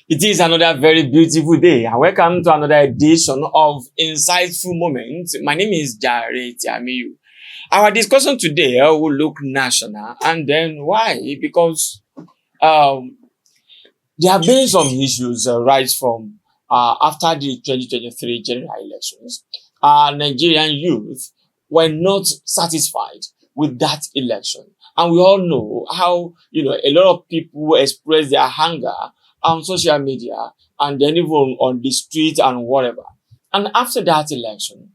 It is another very beautiful day, and welcome to another edition of Insightful Moments. My name is Jare Tiamiyu. Our discussion today will look national, and then why? Because um, there have been some issues rise from after the 2023 general elections. Nigerian youth were not satisfied with that election. And we all know how, a lot of people express their anger on social media and then even on the street and whatever. And after that election,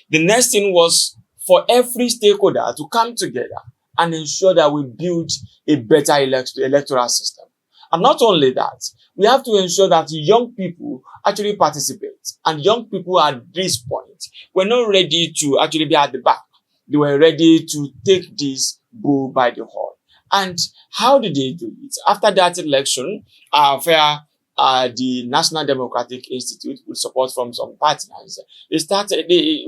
the next thing was for every stakeholder to come together and ensure that we build a better electoral system. And not only that, we have to ensure that young people actually participate. And young people at this point were not ready to actually be at the back. They were ready to take this bull by the horn. And how did they do it? After that election, the National Democratic Institute, with support from some partners, they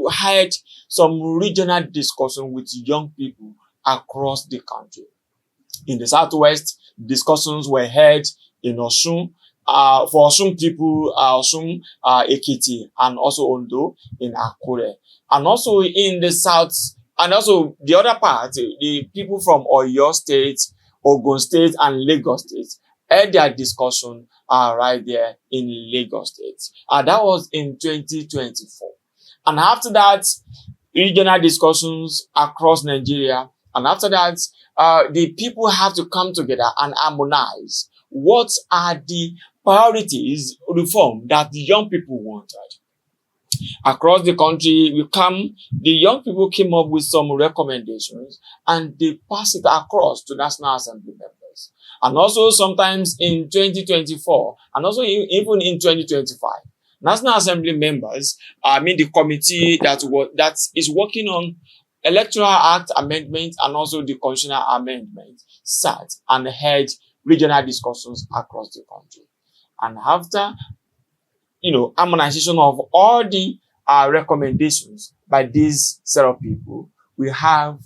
had some regional discussion with young people across the country. In the Southwest, discussions were held in Osun, for Osun people, Osun, Ekiti, and also Ondo in Akure. And also in the South, and also the other part, the people from Oyo State, Ogun State, and Lagos State had their discussion right there in Lagos State. That was in 2024. And after that, regional discussions across Nigeria. And after that, the people have to come together and harmonize. What are the priorities reform that the young people wanted? Across the country, the young people came up with some recommendations and they passed it across to National Assembly members. And also sometimes in 2024 and also even in 2025, National Assembly members, the committee that is working on Electoral Act amendment and also the Constitutional Amendment sat and held regional discussions across the country. And after, harmonization of all the recommendations by this set of people, we have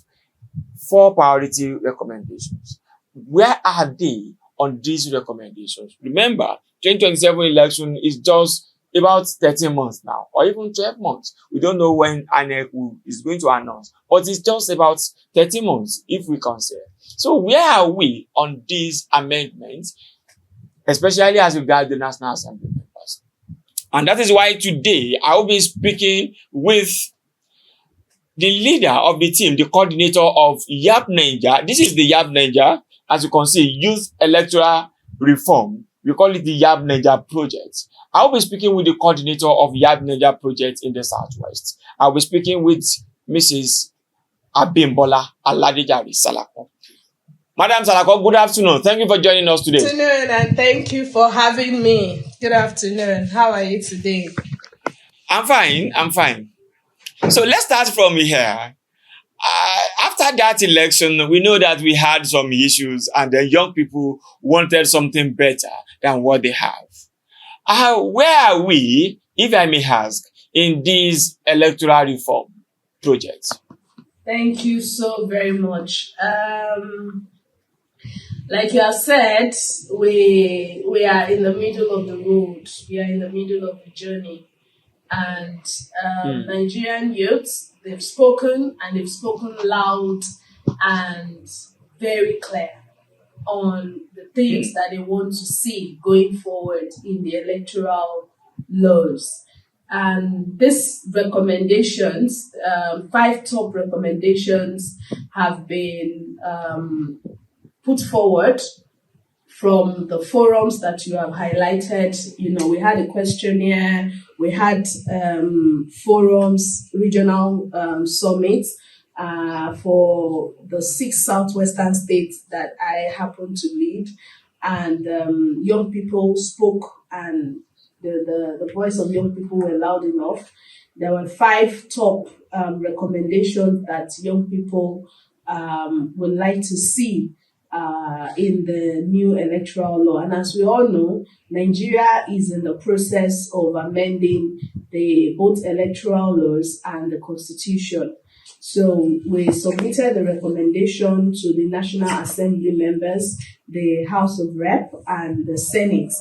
4 priority recommendations. Where are they on these recommendations? Remember, 2027 election is just about 13 months now, or even 12 months. We don't know when INEC is going to announce, but it's just about 13 months if we consider. So where are we on these amendments, especially as regards the National Assembly members? And that is why today I will be speaking with the leader of the team, the coordinator of YAP Niger. This is the YAP Niger, as you can see, Youth Electoral Reform. We call it the YAP Niger Project. I will be speaking with the coordinator of YAP Niger Project in the Southwest. I will be speaking with Mrs. Abimbola Aladejare Salako. Madam Salako, good afternoon. Thank you for joining us today. Good afternoon, and thank you for having me. Good afternoon. How are you today? I'm fine. So let's start from here. After that election, we know that we had some issues and the young people wanted something better than what they have. Where are we, if I may ask, in this electoral reform project? Thank you so very much. Like you have said, we are in the middle of the road. We are in the middle of the journey. And Nigerian youths, they've spoken loud and very clear on the things that they want to see going forward in the electoral laws. And these recommendations, 5 top recommendations, have been put forward from the forums that you have highlighted. We had a questionnaire, we had forums, regional summits for the 6 southwestern states that I happen to lead. And young people spoke, and the voice of young people were loud enough. There were 5 top recommendations that young people would like to see in the new electoral law. And as we all know, Nigeria is in the process of amending both electoral laws and the constitution. So we submitted the recommendation to the National Assembly members, the House of Rep, and the Senate.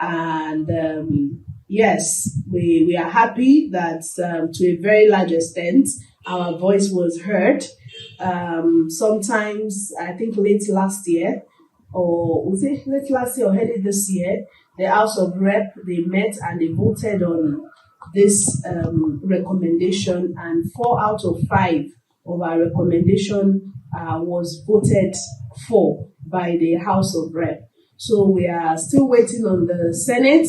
And yes, we are happy that to a very large extent our voice was heard. Sometimes, I think late last year, or was it late last year or early this year, the House of Rep, they met and they voted on this recommendation, and 4 out of 5 of our recommendation was voted for by the House of Rep. So we are still waiting on the Senate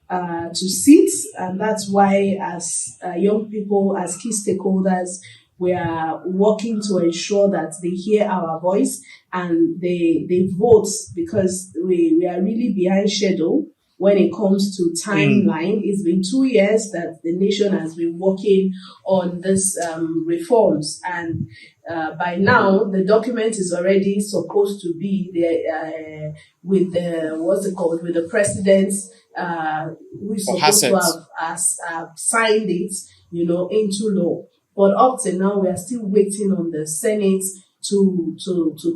to sit, and that's why, as young people, as key stakeholders, we are working to ensure that they hear our voice and they vote, because we are really behind schedule when it comes to timeline. It's been 2 years that the nation has been working on this reforms, and by now the document is already supposed to be there with the what's it called, with the president who is supposed to have signed it, into law. But up to now, we are still waiting on the Senate to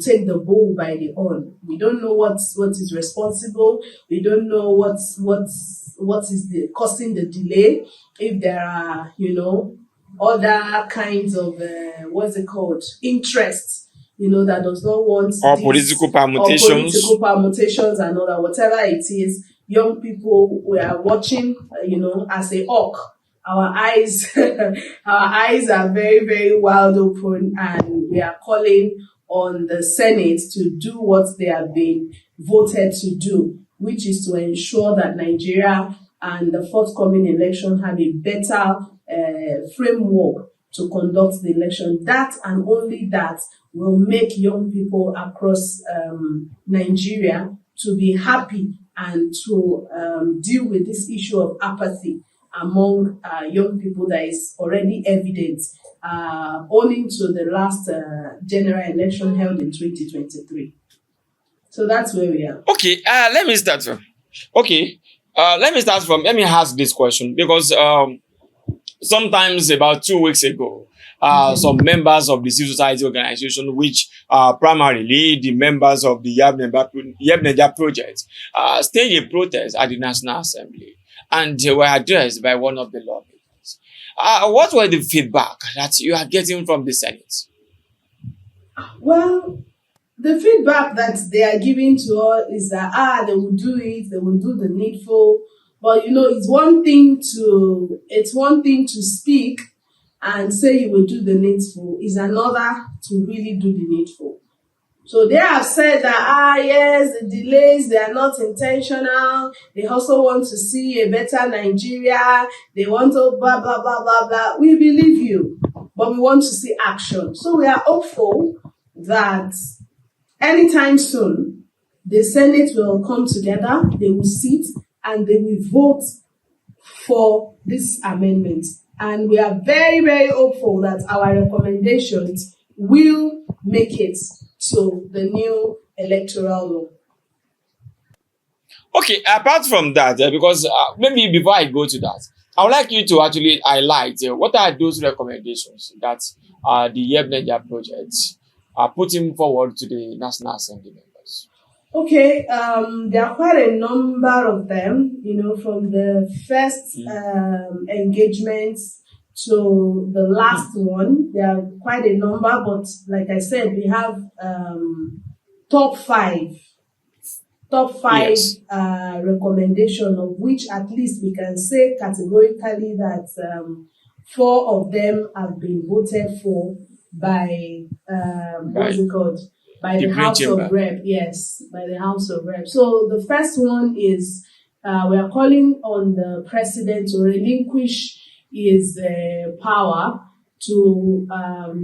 take the bull by the horn. We don't know what is responsible. We don't know what is causing the delay. If there are, other kinds of interests, that does not want or political permutations, and all that, whatever it is. Young people, we are watching, as a hawk. Our eyes, our eyes are very, very wide open, and we are calling on the Senate to do what they have been voted to do, which is to ensure that Nigeria and the forthcoming election have a better framework to conduct the election. That and only that will make young people across Nigeria to be happy and to deal with this issue of apathy among young people that is already evident owing to the last general election held in 2023. So that's where we are. Okay, let me start from. Let me ask this question, because sometimes about 2 weeks ago, some members of the civil society organization, which are primarily the members of the Yebneja project, staged a protest at the National Assembly, and they were addressed by one of the lawmakers. What were the feedback that you are getting from the Senate? Well, the feedback that they are giving to us is that they will do it, they will do the needful. But it's one thing to speak and say you will do the needful. It's another to really do the needful. So they have said that yes, the delays, they are not intentional. They also want to see a better Nigeria. They want to blah blah blah blah blah. We believe you, but we want to see action. So we are hopeful that anytime soon the Senate will come together, they will sit and they will vote for this amendment. And we are very, very hopeful that our recommendations will make it to the new electoral law. Okay, apart from that, because maybe before I go to that, I would like you to actually highlight what are those recommendations that the Yebneja project are putting forward to the National Assembly members. Okay, there are quite a number of them, from the first engagements to the last one. There are quite a number, but like I said, we have top five Yes. recommendation, of which at least we can say categorically that 4 of them have been voted for by what's it called? By the House of Rep. Yes, by the House of Rep. So the first one is we are calling on the president to relinquish his power to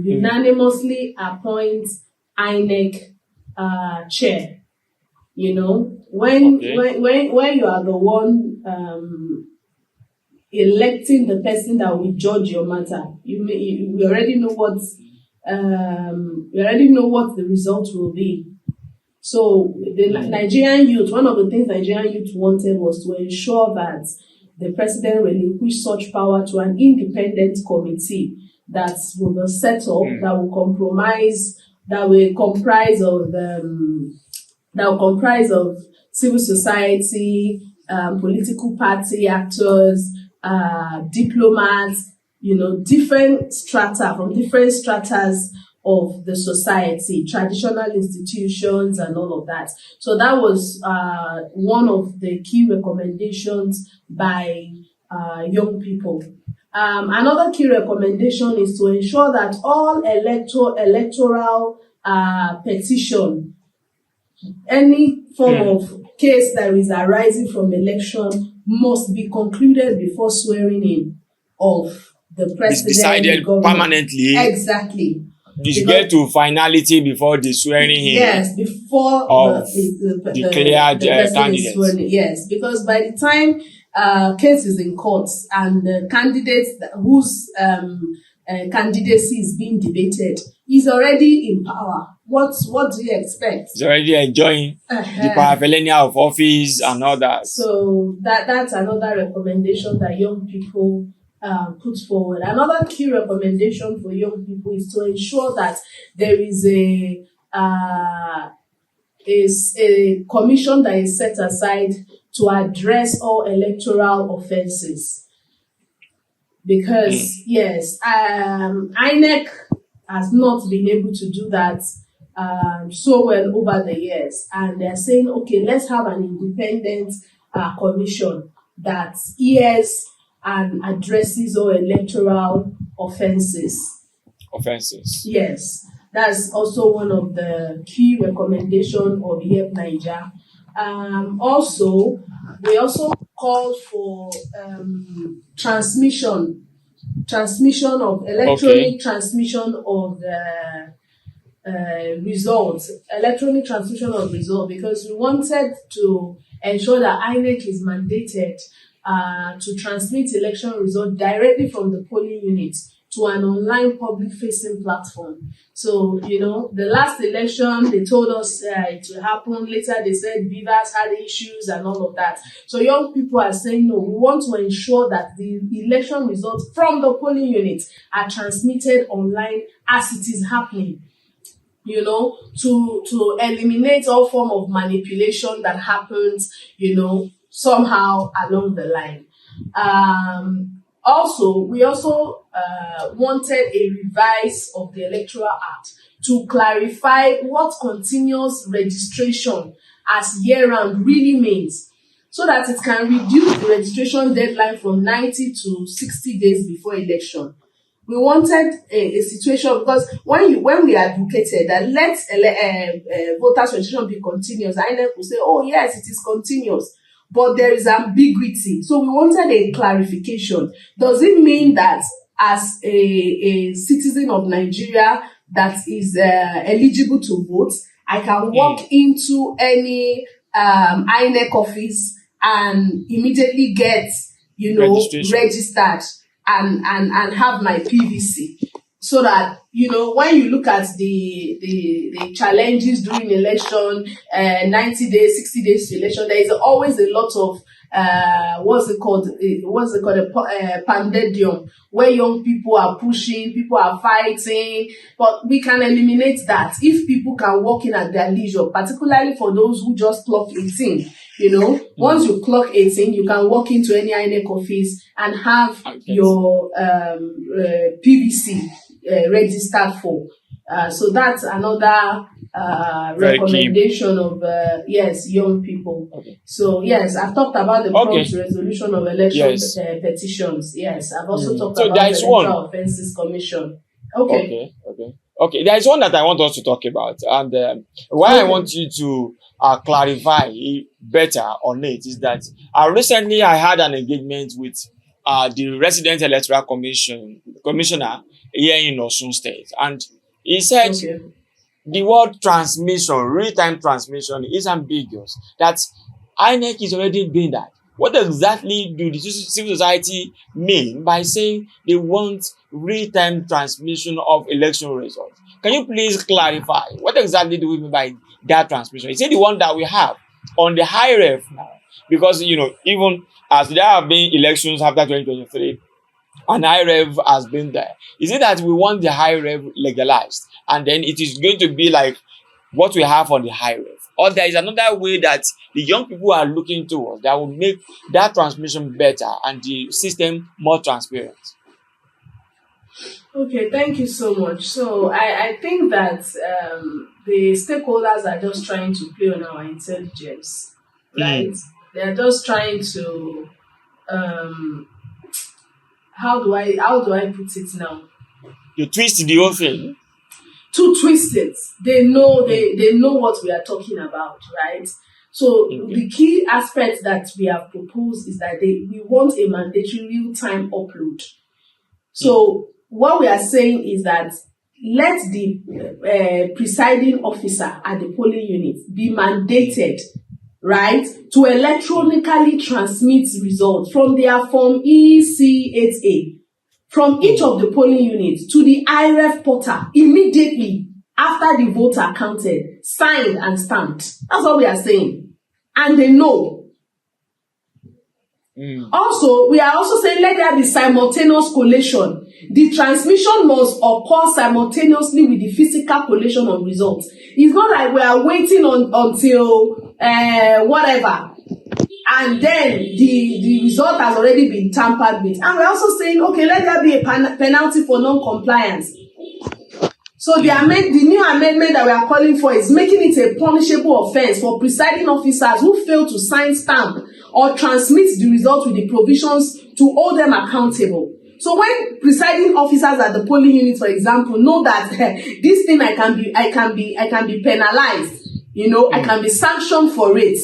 unanimously appoint INEC chair. When you are the one electing the person that will judge your matter, we already know what the result will be. So the Nigerian youth, one of the things Nigerian youth wanted was to ensure that the president relinquish such power to an independent committee that will be set up, that will comprise of civil society, political party actors, diplomats, different strata, from different stratas of the society, traditional institutions and all of that. So that was one of the key recommendations by young people. Another key recommendation is to ensure that all electoral petition, any form of case that is arising from election, must be concluded before swearing in of the president. It's decided permanently. Exactly. You get to finality before the swearing in. Yes, before the declared candidates. Yes, because by the time case is in court and the candidates whose candidacy is being debated is already in power, what do you expect? He's already enjoying the paraphernalia of office and all that. So that's another recommendation that young people put forward. Another key recommendation for young people is to ensure that there is a commission that is set aside to address all electoral offences. Because yes, INEC has not been able to do that so well over the years, and they're saying, okay, let's have an independent commission that hears and addresses all electoral offences. Yes, that's also one of the key recommendations of Help Naija. We also called for transmission of electronic transmission of results, because we wanted to ensure that INEC is mandated to transmit election results directly from the polling units to an online public-facing platform. So, the last election, they told us it will happen. Later, they said Beavers had issues and all of that. So, young people are saying, no, we want to ensure that the election results from the polling units are transmitted online as it is happening, to eliminate all form of manipulation that happens, somehow along the line. We also wanted a revise of the Electoral Act to clarify what continuous registration as year-round really means, so that it can reduce the registration deadline from 90 to 60 days before election. We wanted a situation, because when we advocated that let's voters registration be continuous, INEC will say, oh yes, it is continuous. But there is ambiguity. So we wanted a clarification. Does it mean that as a citizen of Nigeria that is eligible to vote, I can walk into any INEC office and immediately get, registered and have my PVC? So that, when you look at the challenges during election, 90 days, 60 days to election, there is always a lot of, a pandemonium, where young people are pushing, people are fighting. But we can eliminate that if people can walk in at their leisure, particularly for those who just clock 18. Once you clock 18, you can walk into any INEC office and have your PVC registered for. So that's another recommendation of young people. Okay. So yes, I've talked about the prompt resolution of election petitions. Yes, I've also talked about the Electoral Offences Commission. Okay. There is one that I want us to talk about, and why I want you to clarify better on it is that recently I had an engagement with the resident electoral commissioner here in Osun State, and he said the word transmission, real-time transmission, is ambiguous. That INEC is already doing that. What exactly do the civil society mean by saying they want real-time transmission of election results? Can you please clarify what exactly do we mean by that transmission? Is it the one that we have on the high ref now? Because even as there have been elections after 2023, and high rev has been there. Is it that we want the high rev legalized, and then it is going to be like what we have on the high rev? or there is another way that the young people are looking towards that will make that transmission better and the system more transparent? Okay, thank you so much. So I think that the stakeholders are just trying to play on our intelligence, right? Mm. They are just trying to um, how do I put it now? You twist the whole thing. To twist it. They know Mm. they know what we are talking about, right? So Okay. the key aspect that we have proposed is that we want a mandatory real-time upload. Mm. So what we are saying is that let the presiding officer at the polling unit be mandated, right, to electronically transmit results from their form EC8A from each of the polling units to the IREF portal immediately after the votes are counted, signed and stamped. That's what we are saying. And they know. Also, we are also saying let there be simultaneous collation. The transmission must occur simultaneously with the physical collation of results. It's not like we are waiting until whatever, and then the result has already been tampered with. And we're also saying, okay, let there be a penalty for non-compliance. So the new amendment that we are calling for is making it a punishable offence for presiding officers who fail to sign, stamp, or transmit the results with the provisions to hold them accountable. So when presiding officers at the polling unit, for example, know that this thing I can be penalized, I can be sanctioned for it.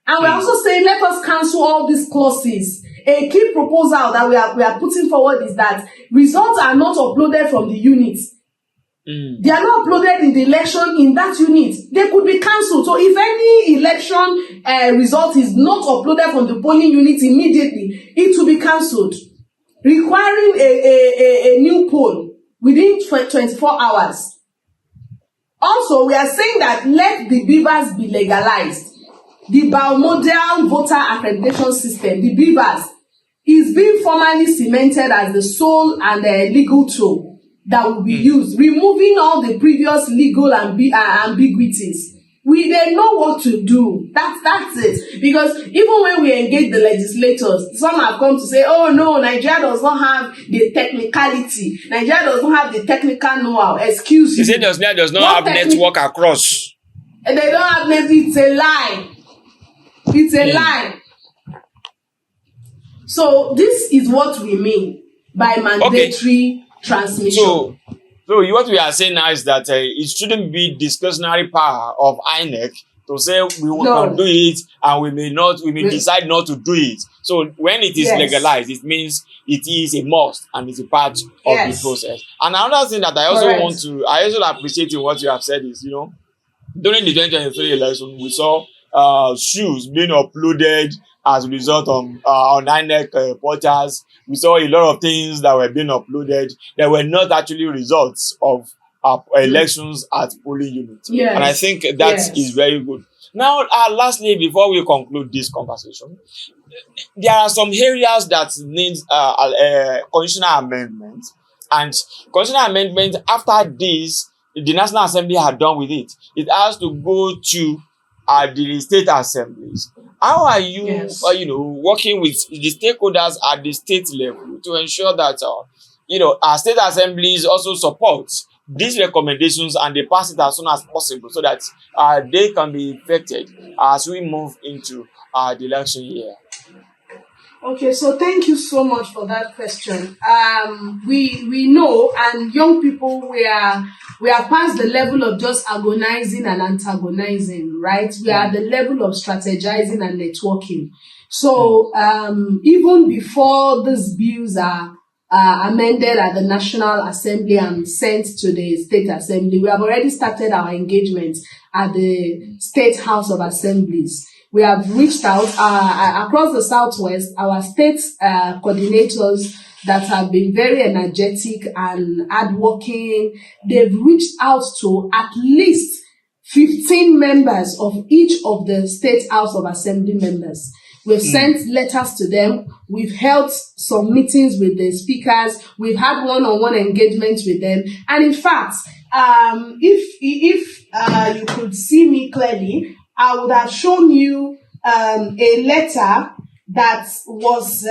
And we're also saying let us cancel all these clauses. A key proposal that we are putting forward is that results are not uploaded from the units. They are not uploaded in the election in that unit. They could be cancelled. So if any election result is not uploaded from the polling unit immediately, it will be cancelled, requiring a new poll within 24 hours. Also, we are saying that let the beavers be legalized. The biomodal voter accreditation system, the beavers, is being formally cemented as the sole and legal tool that will be used, removing all the previous legal ambiguities. They know what to do. That's it. Because even when we engage the legislators, some have come to say, oh no, Nigeria does not have the technicality. Nigeria does not have the technical know-how. Excuse You me. say does not have network across. And they don't have network. It's a lie. It's a lie. So this is what we mean by mandatory transmission. So what we are saying now is that it shouldn't be discretionary power of INEC to say we can do it and we may decide not to do it. So when it is legalized, it means it is a must and it's a part of the process. And another thing that I also appreciate in what you have said is, during the 2023 election, we saw shoes being uploaded as a result of on INEC portals. We saw a lot of things that were being uploaded that were not actually results of elections at polling units. And I think that is very good. Now, lastly, before we conclude this conversation, there are some areas that need constitutional amendment. And constitutional amendment, after this, the National Assembly had done with it. It has to go to the state assemblies. How are you, working with the stakeholders at the state level to ensure that, our state assemblies also support these recommendations and they pass it as soon as possible so that they can be effected as we move into the election year? Okay, so thank you so much for that question. We know, and young people, we are past the level of just agonizing and antagonizing, right? We are at the level of strategizing and networking. So even before these bills are amended at the National Assembly and sent to the State Assembly, we have already started our engagement at the State House of Assemblies. We have reached out across the Southwest, our state coordinators that have been very energetic and hardworking. They've reached out to at least 15 members of each of the State House of Assembly members. We've sent letters to them. We've held some meetings with the speakers. We've had one-on-one engagements with them. And in fact, if you could see me clearly, I would have shown you a letter that was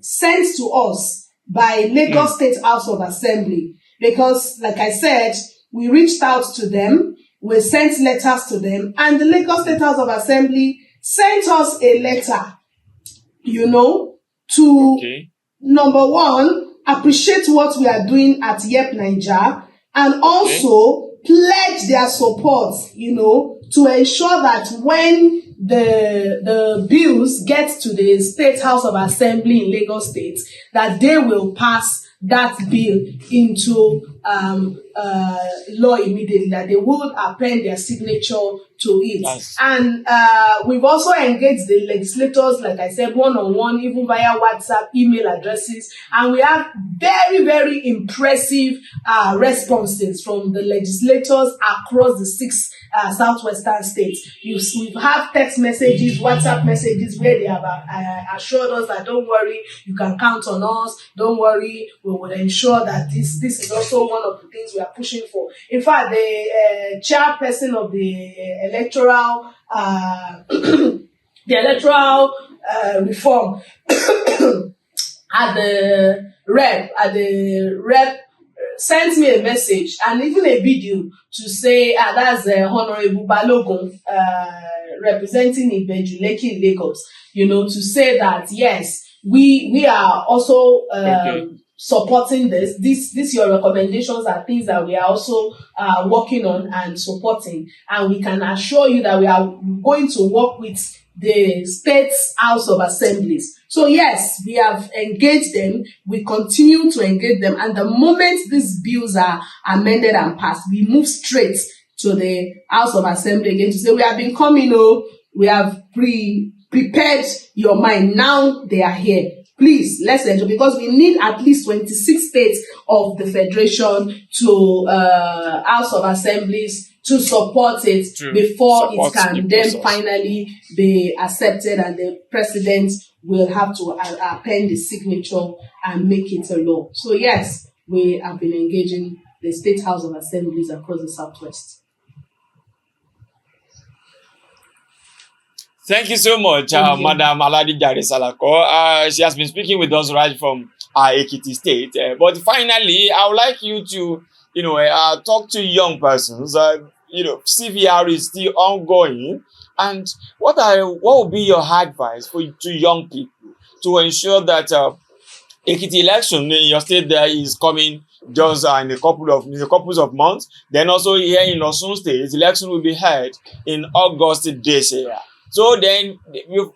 sent to us by Lagos State House of Assembly. Because, like I said, we reached out to them, we sent letters to them, and the Lagos State House of Assembly sent us a letter, to, number one, appreciate what we are doing at YEP Nigeria, and also pledge their support, to ensure that when the bills get to the State House of Assembly in Lagos State, that they will pass that bill into law immediately, that they will append their signature to it. Yes. And we've also engaged the legislators, like I said, one-on-one, even via WhatsApp, email addresses, and we have very, very impressive responses from the legislators across the 6 southwestern states. We have text messages, WhatsApp messages where they have assured us that don't worry, you can count on us, don't worry, we will ensure that this is also one of the things we are pushing for. In fact, the chairperson of the electoral reform at the rep sent me a message and even a video to say that's Honorable Balogun representing Ibeju-Lekki in Lagos, to say that yes, we are also supporting this your recommendations are things that we are also working on and supporting, and we can assure you that we are going to work with the State's House of Assemblies. So yes, we have engaged them, we continue to engage them, and the moment these bills are amended and passed, we move straight to the House of Assembly again to say we have been coming, we have prepared your mind, now they are here. Please, let's enjoy, because we need at least 26 states of the Federation to House of Assemblies to support it before it can then finally be accepted, and the president will have to append the signature and make it a law. So yes, we have been engaging the State House of Assemblies across the Southwest. Thank you so much, Madam Aladi Jare Salako. She has been speaking with us right from Ekiti State. But finally, I would like you to, talk to young persons. CVR is still ongoing. And what will be your advice to young people to ensure that Ekiti election in your state there is coming just in a couple of months? Then also here in Osun State, election will be held in August this year. So then,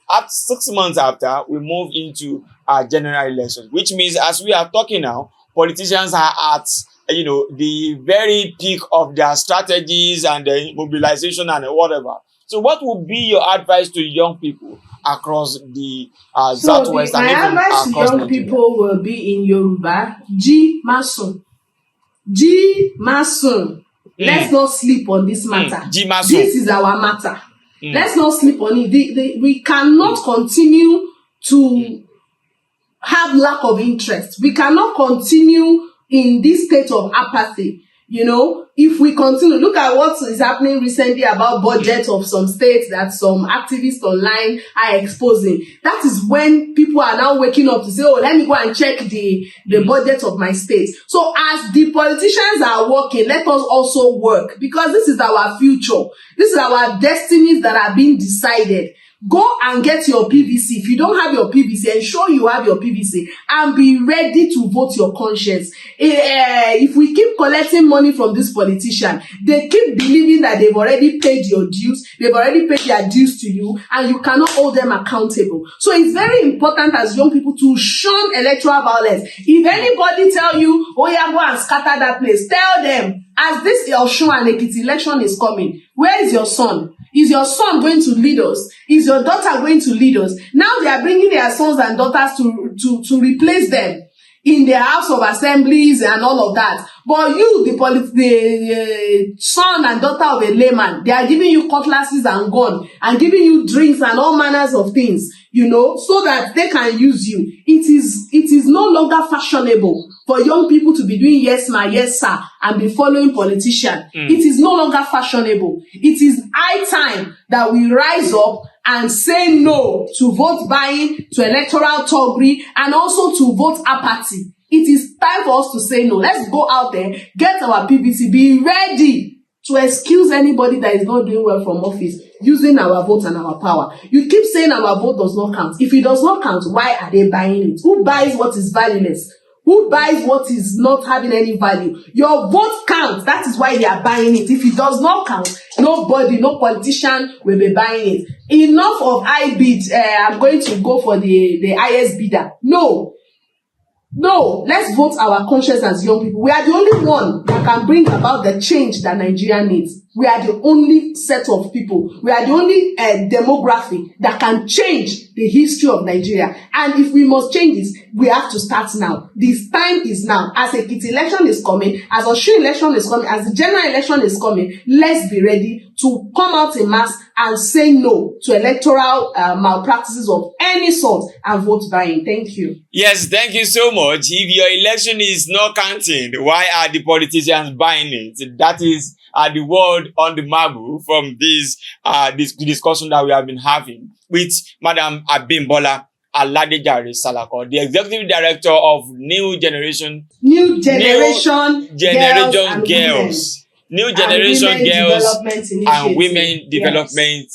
at 6 months after, we move into our general elections, which means as we are talking now, politicians are at the very peak of their strategies and the mobilization and whatever. So what would be your advice to young people across the Southwest and even across Nigeria? My advice to young people will be in Yoruba, Ji Masun. Ji Masun. Let's not sleep on this matter. This is our matter. Let's not sleep on it. We cannot continue to have lack of interest. We cannot continue in this state of apathy. If we continue, look at what is happening recently about budget of some states that some activists online are exposing. That is when people are now waking up to say, let me go and check the budget of my state. So as the politicians are working, let us also work, because this is our future. This is our destinies that are being decided. Go and get your PVC. If you don't have your PVC, ensure you have your PVC and be ready to vote your conscience. If we keep collecting money from this politician, they keep believing that they've already paid your dues, they've already paid their dues to you, and you cannot hold them accountable. So it's very important as young people to shun electoral violence. If anybody tell you, go and scatter that place, tell them, as this Osun and Ekiti election is coming, where is your son? Is your son going to lead us? Is your daughter going to lead us? Now they are bringing their sons and daughters to replace them in their House of Assemblies and all of that. But you, the son and daughter of a layman, they are giving you cutlasses and gun and giving you drinks and all manners of things, so that they can use you. It is no longer fashionable for young people to be doing yes ma, yes sir, and be following politicians. It is no longer fashionable. It is high time that we rise up and say no to vote buying, to electoral thuggery, and also to vote apathy. It is time for us to say no. Let's go out there, get our PVC, be ready to excuse anybody that is not doing well from office using our vote and our power. You keep saying our vote does not count. If it does not count, why are they buying it? Who buys what is valueless? Who buys what is not having any value? Your vote counts. That is why they are buying it. If it does not count, nobody, no politician will be buying it. Enough of I bid. I'm going to go for the highest bidder. No, let's vote our conscience as young people. We are the only one that can bring about the change that Nigeria needs. We are the only set of people. We are the only demography that can change the history of Nigeria. And if we must change this, we have to start now. This time is now. As a Ekiti election is coming, as Osun election is coming, as the general election is coming, let's be ready to come out in mass and say no to electoral malpractices of any sort and vote buying. Thank you. Yes, thank you so much. If your election is not counting, why are the politicians buying it? That is the word on the marble from this discussion that we have been having with Madam Abimbola Jare Salako, the Executive Director of New Generation Girls. New Generation Girls and Women Development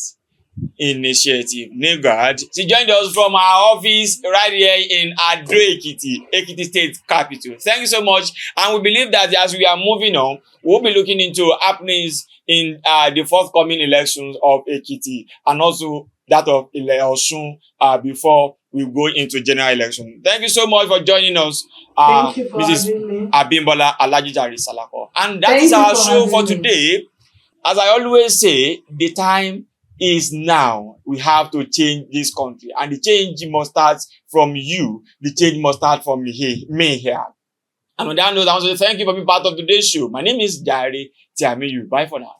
Initiative. NEGAD. She joined us from our office right here in Ado Ekiti, Ekiti State Capital. Thank you so much. And we believe that as we are moving on, we'll be looking into happenings in the forthcoming elections of Ekiti and also that of Osun before we go into general election. Thank you so much for joining us, Thank you for Mrs. having me. Abimbola Jare Salako. And that is our show for today. As I always say, the time is now. We have to change this country. And the change must start from you. The change must start from me here. And on that note, I want to say thank you for being part of today's show. My name is Jare Tiamiyu. Bye for now.